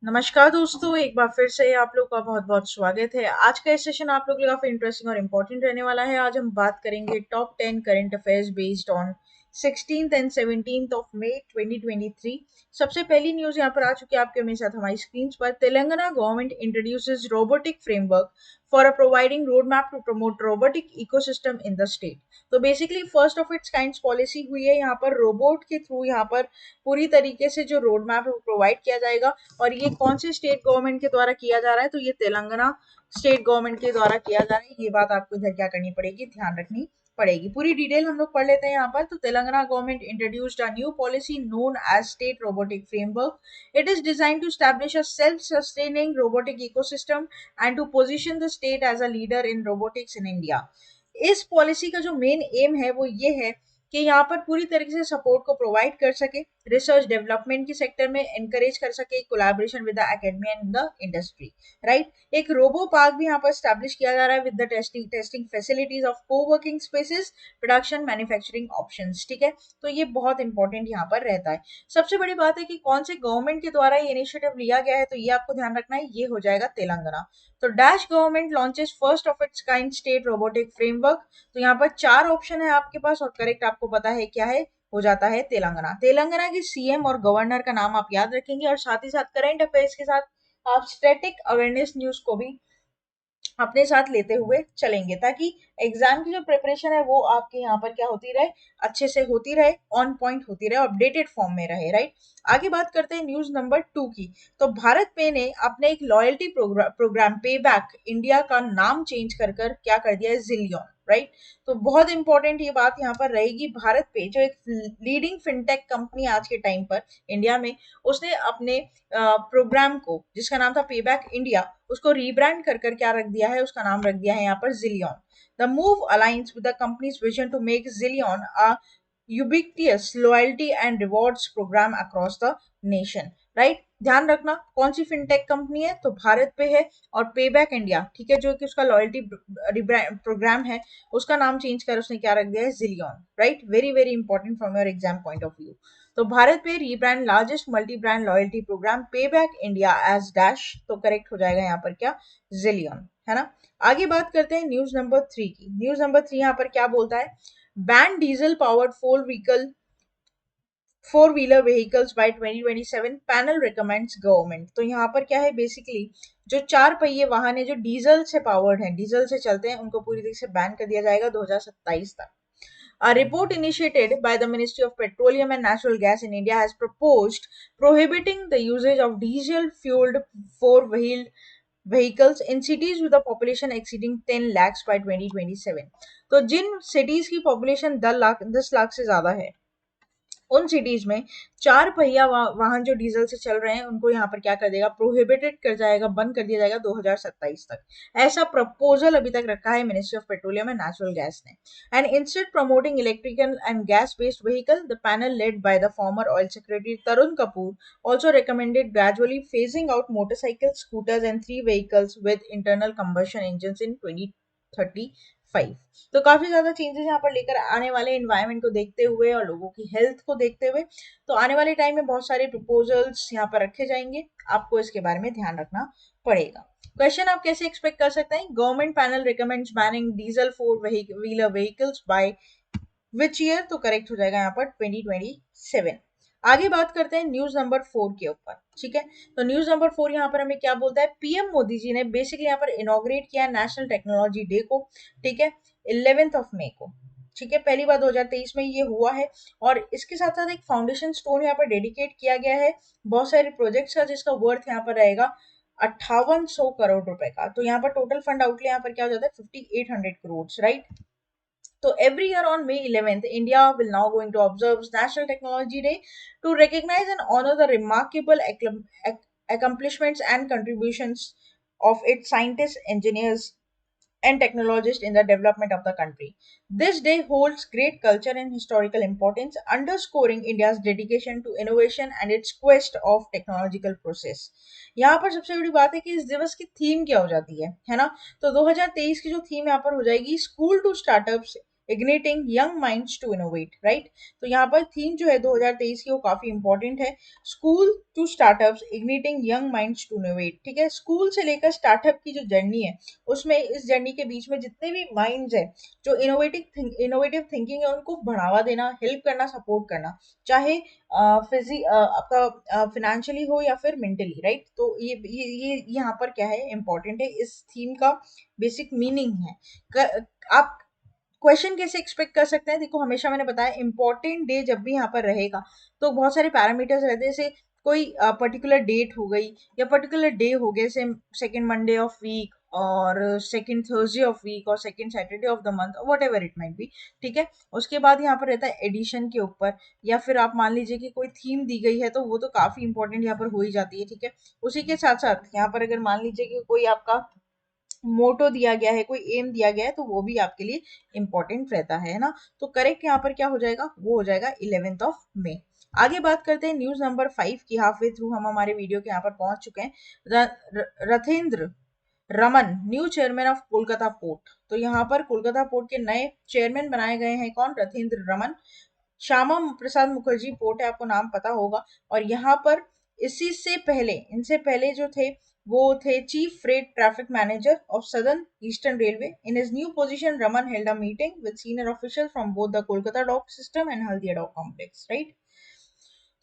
नमस्कार दोस्तों, एक बार फिर से आप लोग का बहुत बहुत स्वागत है। आज का ये सेशन आप लोग के लिए काफी इंटरेस्टिंग और इम्पोर्टेंट रहने वाला है। आज हम बात करेंगे top 10 current affairs based on 16th and 17th of May 2023। सबसे पहली न्यूज यहाँ पर आ चुकी है आपके मेरे साथ हमारी स्क्रीन पर। Telangana government introduces robotic framework for providing road map to promote robotic ecosystem in the state. तो basically first of its kind policy हुई है यहाँ पर, रोबोट के थ्रू यहाँ पर पूरी तरीके से जो रोड मैप है वो प्रोवाइड किया जाएगा। और ये कौन से स्टेट गवर्नमेंट के द्वारा किया जा रहा है? तो ये तेलंगाना स्टेट गवर्नमेंट के द्वारा किया जा रहा है। ये बात आपको इधर क्या करनी पड़ेगी, ध्यान रखनी पड़ेगी। पूरी डिटेल हम लोग पढ़ लेते हैं यहाँ पर। तो Telangana government introduced a new policy known as state robotic framework. It is designed to establish a self sustaining robotic ecosystem and to position the state as a leader in robotics in India. इस policy का जो main M है वो ये है कि यहाँ पर पूरी तरीके से सपोर्ट को प्रोवाइड कर सके, रिसर्च डेवलपमेंट के सेक्टर में एनकरेज कर सके, collaboration with the academy and the industry, right. एक रोबो पार्क भी यहाँ पर स्टैब्लिश किया जा रहा है with the testing facilities of coworking spaces, production manufacturing options, ठीक है। तो ये बहुत इंपॉर्टेंट यहाँ पर रहता है। सबसे बड़ी बात है कि कौन से गवर्नमेंट के द्वारा ये इनिशिएटिव लिया गया है, तो ये आपको ध्यान रखना है, ये हो जाएगा तेलंगाना। तो dash government launches first of its kind state robotic framework. तो यहाँ पर चार ऑप्शन है आपके पास और करेक्ट आपको पता है क्या है, हो जाता है तेलंगाना। तेलंगाना के सीएम और गवर्नर का नाम आप याद रखेंगे और साथ ही साथ करंट अफेयर्स के साथ आप स्टैटिक अवेयरनेस न्यूज को भी अपने साथ लेते हुए चलेंगे, ताकि एग्जाम की जो प्रिपरेशन है वो आपके यहाँ पर क्या होती रहे, अच्छे से होती रहे, ऑन पॉइंट होती रहे, अपडेटेड फॉर्म में रहे, राइट। आगे बात करते हैं न्यूज नंबर 2 की। तो भारत पे ने अपने एक loyalty program pay back India का नाम चेंज कर कर क्या कर दिया है, जिलियन, राइट। तो बहुत इंपॉर्टेंट ये बात यहाँ पर रहेगी। भारत पे जो एक लीडिंग फिनटेक कंपनी आज के टाइम पर इंडिया में, उसने अपने प्रोग्राम को जिसका नाम था पे बैक इंडिया, उसको रीब्रांड कर कर क्या रख दिया है, उसका नाम रख दिया है यहाँ पर Zillion. The move aligns with the company's vision to make Zillion a ubiquitous loyalty and rewards program across the nation, right. ध्यान रखना कौन सी फिनटेक कंपनी है, तो भारत पे है। और पे बैक इंडिया, ठीक है, जो कि उसका लॉयल्टी प्रोग्राम है, उसका नाम चेंज कर उसने क्या रख दिया है, Zillion, right. Very very important from your exam point of view. तो BharatPe rebrand largest multi brand loyalty program pay back India as dash, तो करेक्ट हो जाएगा यहाँ पर क्या, जिलियन, है ना। आगे बात करते हैं न्यूज नंबर 3 की। न्यूज नंबर 3 यहाँ पर क्या बोलता है, ban diesel powered four wheeler vehicles by 2027, panel recommends government. तो यहाँ पर क्या है, बेसिकली जो चार पहिए वाहन है जो डीजल से पावर्ड हैं, डीजल से चलते हैं, उनको पूरी तरीके से बैन कर दिया जाएगा 2027 तक। A report initiated by the Ministry of Petroleum and Natural Gas in India has proposed prohibiting the usage of diesel fueled four-wheeled vehicles in cities with a population exceeding 10 lakhs by 2027। तो जिन cities की population 10 lakh से ज्यादा है, उन cities में चार पहिया वाहन जो डीजल से चल रहे हैं उनको यहाँ पर क्या कर देगा, प्रोहिबिटेड कर जाएगा, बंद कर दिया जाएगा 2027 तक। ऐसा प्रपोजल अभी तक रखा है ministry of petroleum and natural gas ने। And instead promoting electrical and gas based vehicle, the panel led by the former oil secretary Tarun Kapoor also recommended gradually phasing out motorcycles, scooters and three vehicles with internal combustion engines in 2035। तो काफी ज्यादा changes यहाँ पर लेकर आने वाले, environment को देखते हुए और लोगों की हेल्थ को देखते हुए। तो आने वाले टाइम में बहुत सारे प्रपोजल्स यहाँ पर रखे जाएंगे, आपको इसके बारे में ध्यान रखना पड़ेगा। क्वेश्चन आप कैसे एक्सपेक्ट कर सकते हैं, government panel recommends banning diesel four wheeler vehicles by which year, तो करेक्ट हो जाएगा यहाँ पर 2027। आगे बात करते हैं न्यूज नंबर 4 के ऊपर, ठीक है। तो न्यूज नंबर 4 यहाँ पर हमें क्या बोलता है, पीएम मोदी जी ने बेसिकली यहाँ पर इनॉग्रेट किया नेशनल टेक्नोलॉजी डे को, ठीक है, 11th ऑफ मई को, ठीक है। पहली बार 2023 में ये हुआ है। और इसके साथ साथ एक फाउंडेशन स्टोन यहाँ पर डेडिकेट किया गया है बहुत सारे प्रोजेक्ट्स का, जिसका वर्थ यहाँ पर रहेगा 5800 करोड़ रुपए का। तो यहाँ पर टोटल फंड आउटले यहाँ पर क्या हो जाता है, 5800 crore, right. So every year on May 11th, India will now going to observe National Technology Day to recognize and honor the remarkable accomplishments and contributions of its scientists, engineers, and technologists in the development of the country. This day holds great culture and historical importance, underscoring India's dedication to innovation and its quest of technological process। यहाँ पर सबसे बड़ी बात है कि इस दिवस की थीम क्या हो जाती है ना। तो 2023 की जो थीम यहाँ पर हो जाएगी, school to startups igniting young minds to innovate, right. तो यहाँ पर थीम जो है 2023 की वो काफी इंपॉर्टेंट है, school to startups igniting young minds to innovate. ठीक है, स्कूल से लेकर स्टार्टअप की जो जर्नी है, उसमें इस जर्नी के बीच में जितने भी माइंड्स है जो इनोवेटिव थिंकिंग है उनको बढ़ावा देना, हेल्प करना, सपोर्ट करना, चाहे आपका फाइनेंशियली हो या फिर मेंटली, राइट। तो ये यहाँ पर क्या है इंपॉर्टेंट है, इस थीम का बेसिक मीनिंग है। आप क्वेश्चन कैसे एक्सपेक्ट कर सकते हैं, देखो हमेशा मैंने बताया इंपॉर्टेंट डे जब भी यहाँ पर रहेगा तो बहुत सारे पैरामीटर्स रहते हैं, जैसे कोई पर्टिकुलर डेट हो गई या पर्टिकुलर डे हो गए, जैसे सेकेंड मंडे ऑफ वीक और सेकेंड थर्सडे ऑफ वीक और second Saturday of the month, what ever it might be. ठीक है, उसके बाद यहाँ पर रहता है एडिशन के ऊपर, या फिर आप मान लीजिए कि कोई थीम दी गई है तो वो तो काफी इंपॉर्टेंट यहाँ पर हो ही जाती है। ठीक है, उसी के साथ साथ यहाँ पर अगर मान लीजिए कि कोई आपका मोटो दिया गया है, कोई एम दिया गया है, तो वो भी आपके लिए इंपॉर्टेंट रहता है ना। तो करेक्ट यहाँ पर क्या हो जाएगा, वो हो जाएगा 11th ऑफ मई। आगे बात करते हैं न्यूज नंबर 5 की। हाफ वे थ्रू हम हमारे वीडियो के यहाँ पर पहुंच चुके हैं। Rathendra Raman new chairman of Kolkata port. तो यहाँ पर कोलकाता पोर्ट के नए चेयरमैन बनाए गए हैं कौन, रथेंद्र रमन। श्यामा प्रसाद मुखर्जी पोर्ट है, आपको नाम पता होगा। और यहाँ पर इसी से पहले, इनसे पहले जो थे वो थे chief freight traffic manager of southern eastern railway. In his new position Raman held a meeting with senior official from both the Kolkata dock system and Haldia dock complex, right.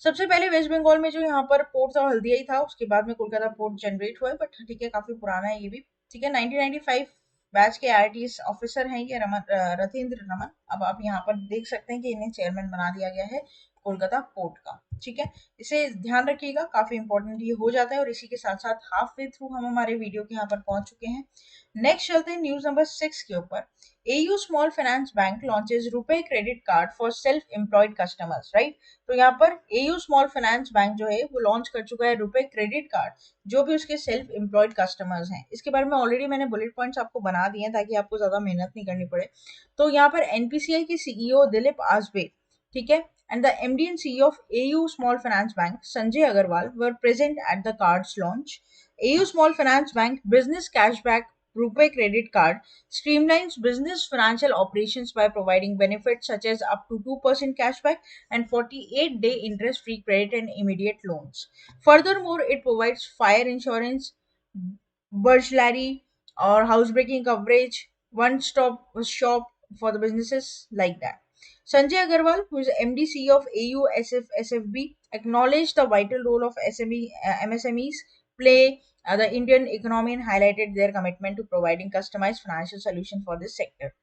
सबसे पहले वेस्ट बंगाल में जो यहाँ पर पोर्ट था हल्दिया ही था, उसके बाद में कोलकाता पोर्ट जनरेट हुआ है, बट ठीक है काफी पुराना है ये भी। ठीक है, 1995 बैच के आईआरटीएस ऑफिसर हैं ये रथेंद्र रमन। अब आप यहाँ पर देख सकते हैं कि इन्हें चेयरमैन बना दिया गया है कोलकाता पोर्ट का। ठीक है, इसे ध्यान रखिएगा, काफी इंपॉर्टेंट ये हो जाता है। और इसी के साथ साथ हाफ वे थ्रू हम हमारे वीडियो के यहाँ पर पहुंच चुके हैं। नेक्स्ट चलते हैं न्यूज नंबर 6 के ऊपर। AU small finance bank launches RuPay credit card for self employed customers, right. तो यहाँ पर AU स्मॉल फाइनेंस बैंक जो है वो लॉन्च कर चुका है रुपे क्रेडिट कार्ड, जो भी उसके सेल्फ एम्प्लॉयड कस्टमर्स हैं। इसके बारे में ऑलरेडी मैंने बुलेट पॉइंट्स आपको बना दिए हैं ताकि आपको ज्यादा मेहनत नहीं करनी पड़े। तो यहाँ पर एनपीसीआई के सीईओ दिलीप आजबे, ठीक है, and the MD and CEO of AU Small Finance Bank, Sanjay Agarwal, were present at the card's launch. AU Small Finance Bank Business Cashback RuPay Credit Card streamlines business financial operations by providing benefits such as up to 2% cashback and 48-day interest-free credit and immediate loans. Furthermore, it provides fire insurance, burglary, or housebreaking coverage, one-stop shop for the businesses like that. Sanjay Agarwal, who is MD of AU SFB, acknowledged the vital role of MSMEs play the Indian economy and highlighted their commitment to providing customized financial solutions for this sector.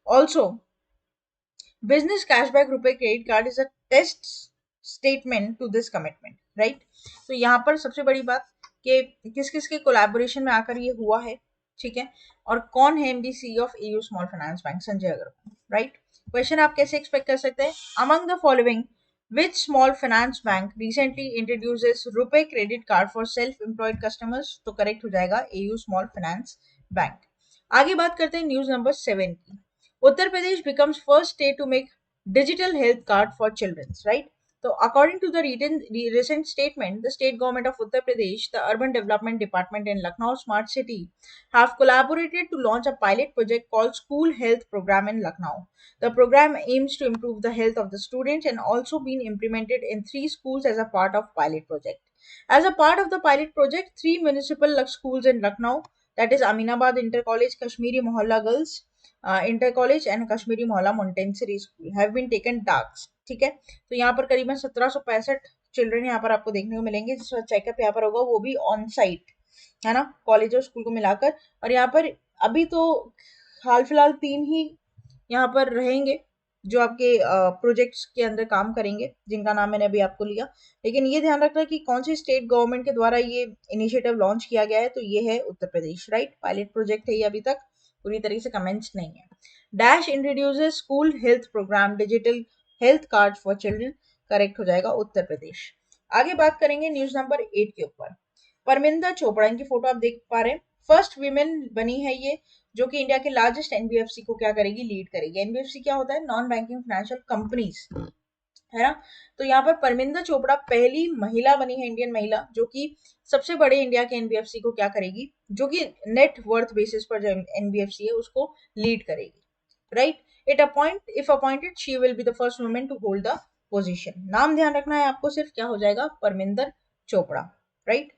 Also, business cashback rupee credit card is a test statement to this commitment, right? तो यहाँ पर सबसे बड़ी बात कि किस किस के कोलैबोरेशन में आकर ये हुआ है, ठीक है, और कौन है MDC of AU small finance bank, Sanjay Agarwal, right. Question आप कैसे एक्सपेक्ट कर सकते हैं, among the following which small finance bank recently introduces RuPay credit card for self employed customers? तो करेक्ट हो जाएगा AU स्मॉल फाइनेंस बैंक। आगे बात करते हैं न्यूज नंबर 7 की। Uttar Pradesh becomes first state to make digital health card for children, right? So, according to the recent statement, the state government of Uttar Pradesh, the Urban Development Department and Lucknow Smart City have collaborated to launch a pilot project called School Health Program in Lucknow. The program aims to improve the health of the students and also been implemented in 3 schools as a part of pilot project. As a part of the pilot project, 3 municipal schools in Lucknow, that is Aminabad Inter College, Kashmiri Mohalla Girls, inter college and Kashmiri Mohalla montessori school have been taken task, ठीक है। तो यहाँ पर करीबन 1765 children यहाँ पर आपको देखने को मिलेंगे, जिसका चेकअप यहाँ पर होगा, वो भी ऑन साइट, है ना, कॉलेज और स्कूल को मिलाकर। और यहाँ पर अभी तो हाल फिलहाल 3 ही यहाँ पर रहेंगे जो आपके प्रोजेक्ट्स के अंदर काम करेंगे, जिनका नाम मैंने अभी आपको लिया। लेकिन ये ध्यान रखना कि कौन सी स्टेट गवर्नमेंट के द्वारा ये इनिशिएटिव लॉन्च किया गया है, तो ये है Uttar Pradesh, right. Pilot project है ये, अभी तक पूरी तरीके से कमेंट्स नहीं है। Dash introduces school health program digital health card for children, correct हो जाएगा उत्तर प्रदेश। आगे बात करेंगे न्यूज नंबर 8 के ऊपर। परमिंदा चोपड़ा, इनकी फोटो आप देख पा रहे हैं, फर्स्ट वीमेन बनी है ये जो कि इंडिया के लार्जेस्ट एनबीएफसी को क्या करेगी, लीड करेगी। एनबीएफसी क्या होता है, नॉन बैंकिंग फाइनेंशियल कंपनीज, है ना। तो यहाँ पर परमिंदा चोपड़ा पहली महिला बनी है, इंडियन महिला, जो कि सबसे बड़े इंडिया के एनबीएफसी को क्या करेगी, जो कि नेट वर्थ बेसिस पर जो एनबीएफसी है उसको लीड करेगी, right. If appointed, she will be the first woman to hold the position. नाम ध्यान रखना है आपको, सिर्फ क्या हो जाएगा, परमिंदर चोपड़ा, राइट।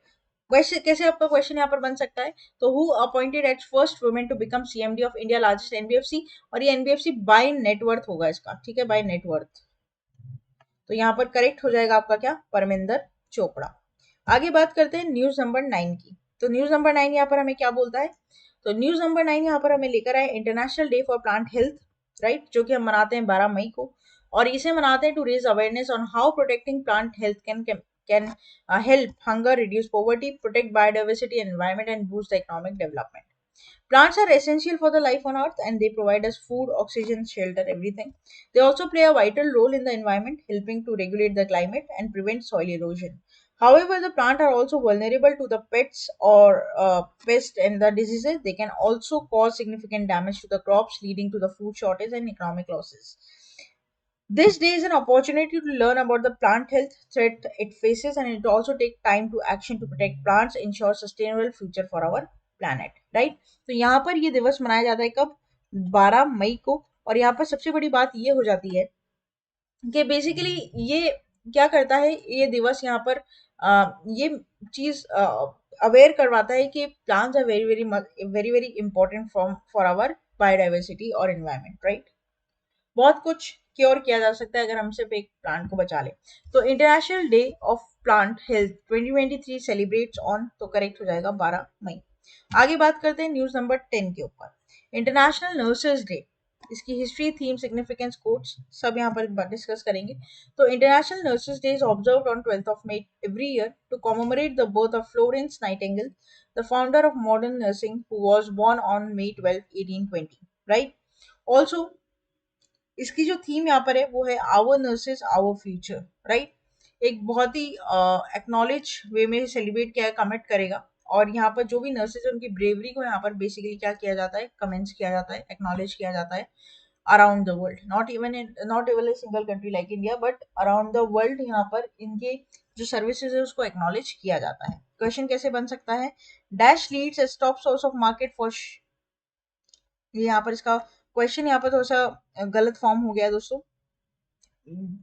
वैसे कैसे आपका क्वेश्चन यहाँ पर बन सकता है, तो who appointed as first women to become CMD of India largest NBFC, और ये एनबीएफसी बाय नेटवर्थ होगा इसका, ठीक है, बाय नेटवर्थ। तो यहाँ पर करेक्ट हो जाएगा आपका क्या, परमिंदर चोपड़ा। आगे बात करते हैं न्यूज नंबर 9 की। तो न्यूज नंबर 9 यहाँ पर हमें क्या बोलता है, तो न्यूज नंबर 9 यहाँ पर हमें लेकर आए international day for plant health, right, जो कि हम मनाते हैं 12 मई को, और इसे मनाते हैं to raise awareness on how protecting plant health can help hunger, reduce poverty, protect biodiversity and environment, and boost the economic development. Plants are essential for the life on earth and they provide us food, oxygen, shelter, everything. They also play a vital role in the environment, helping to regulate the climate and prevent soil erosion. However, the plants are also vulnerable to the pests or pests and the diseases. They can also cause significant damage to the crops, leading to the food shortage and economic losses. This day is an opportunity to learn about the plant health threat it faces, and it also take time to action to protect plants, ensure sustainable future for our planet, right? तो यहाँ पर ये दिवस मनाया जाता है कब, 12 मई को। और यहाँ पर सबसे बड़ी बात ये हो जाती है कि बेसिकली ये क्या करता है, ये दिवस यहाँ पर ये चीज अवेयर करवाता है कि plants are very very very very important for our biodiversity और एनवायरमेंट, राइट। बहुत कुछ क्योर किया जा सकता है अगर हम सिर्फ एक प्लांट को बचा ले। तो international day of plant health 2023 celebrates on, तो करेक्ट हो जाएगा 12 मई। आगे बात करते हैं न्यूज नंबर 10 के ऊपर, इंटरनेशनल नर्सेज डे, इसकी हिस्ट्री, थीम, सिग्निफिकेंस, कोट्स सब यहाँ पर डिस्कस करेंगे। तो international nurses day is observed on 12th of May every year to commemorate the birth of Florence Nightingale, the founder of modern nursing, who was born on May 12, 1820, right? Also, इसकी जो theme यहाँ पर है वो है our nurses our future, right. एक बहुत ही acknowledge वे में सेलिब्रेट किया, कमेंट करेगा, और यहाँ पर जो भी नर्सेज है उनकी ब्रेवरी को यहाँ पर बेसिकली क्या किया जाता है, कमेंट्स किया जाता है, एक्नॉलेज किया जाता है around the world, not even a single country like India, but around the world यहाँ पर इनके जो सर्विसेज है उसको एक्नॉलेज किया जाता है। क्वेश्चन कैसे बन सकता है, dash leads as top source of market for, ये यहाँ पर इसका क्वेश्चन यहाँ पर थोड़ा सा गलत फॉर्म हो गया दोस्तों,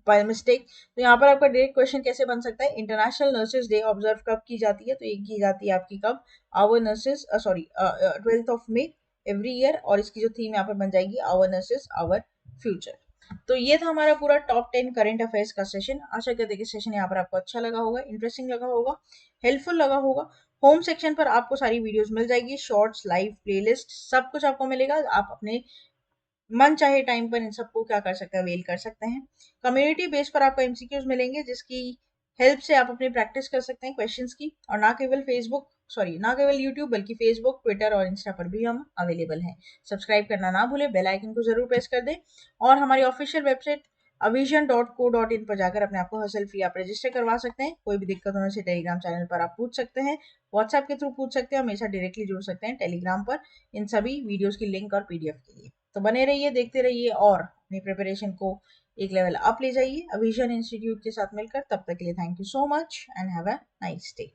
बाय मिस्टेक। तो यहाँ पर आपका डायरेक्ट क्वेश्चन कैसे बन सकता है, इंटरनेशनल नर्सेज डे ऑब्जर्व कब की जाती है, तो ये की जाती है आपकी कब, our nurses, sorry 12th of May every year, और इसकी जो थीम यहाँ पर बन जाएगी आवर नर्सेज आवर फ्यूचर। तो ये था हमारा पूरा टॉप 10 करंट अफेयर्स का सेशन। आशा करते हैं कि सेशन यहाँ पर आपको अच्छा लगा होगा, इंटरेस्टिंग लगा होगा, हेल्पफुल लगा होगा। होम सेक्शन पर आपको सारी वीडियोस मिल जाएगी, शॉर्ट्स, लाइव, प्लेलिस्ट, सब कुछ आपको मिलेगा। आप अपने मन चाहे टाइम पर इन सबको क्या कर सकते हैं, अवेल कर सकते हैं। कम्युनिटी बेस पर आपको एमसीक्यूज मिलेंगे जिसकी हेल्प से आप अपनी प्रैक्टिस कर सकते हैं क्वेश्चंस की, और ना केवल यूट्यूब बल्कि फेसबुक, ट्विटर और इंस्टा पर भी हम अवेलेबल हैं। सब्सक्राइब करना ना भूलें, बेल आइकन को जरूर प्रेस कर दें, और हमारी ऑफिशियल वेबसाइट avision.co.in पर जाकर अपने आपको हसल फ्री आप रजिस्टर करवा सकते हैं। कोई भी दिक्कत होने से टेलीग्राम चैनल पर आप पूछ सकते हैं, व्हाट्सएप के थ्रू पूछ सकते हैं, हमेशा डायरेक्टली जुड़ सकते हैं टेलीग्राम पर इन सभी वीडियोस की लिंक और पीडीएफ के लिए। तो बने रहिए, देखते रहिए और अपनी प्रिपरेशन को एक लेवल अप ले जाइए अविजन इंस्टीट्यूट के साथ मिलकर। तब तक के लिए thank you so much and have a nice day.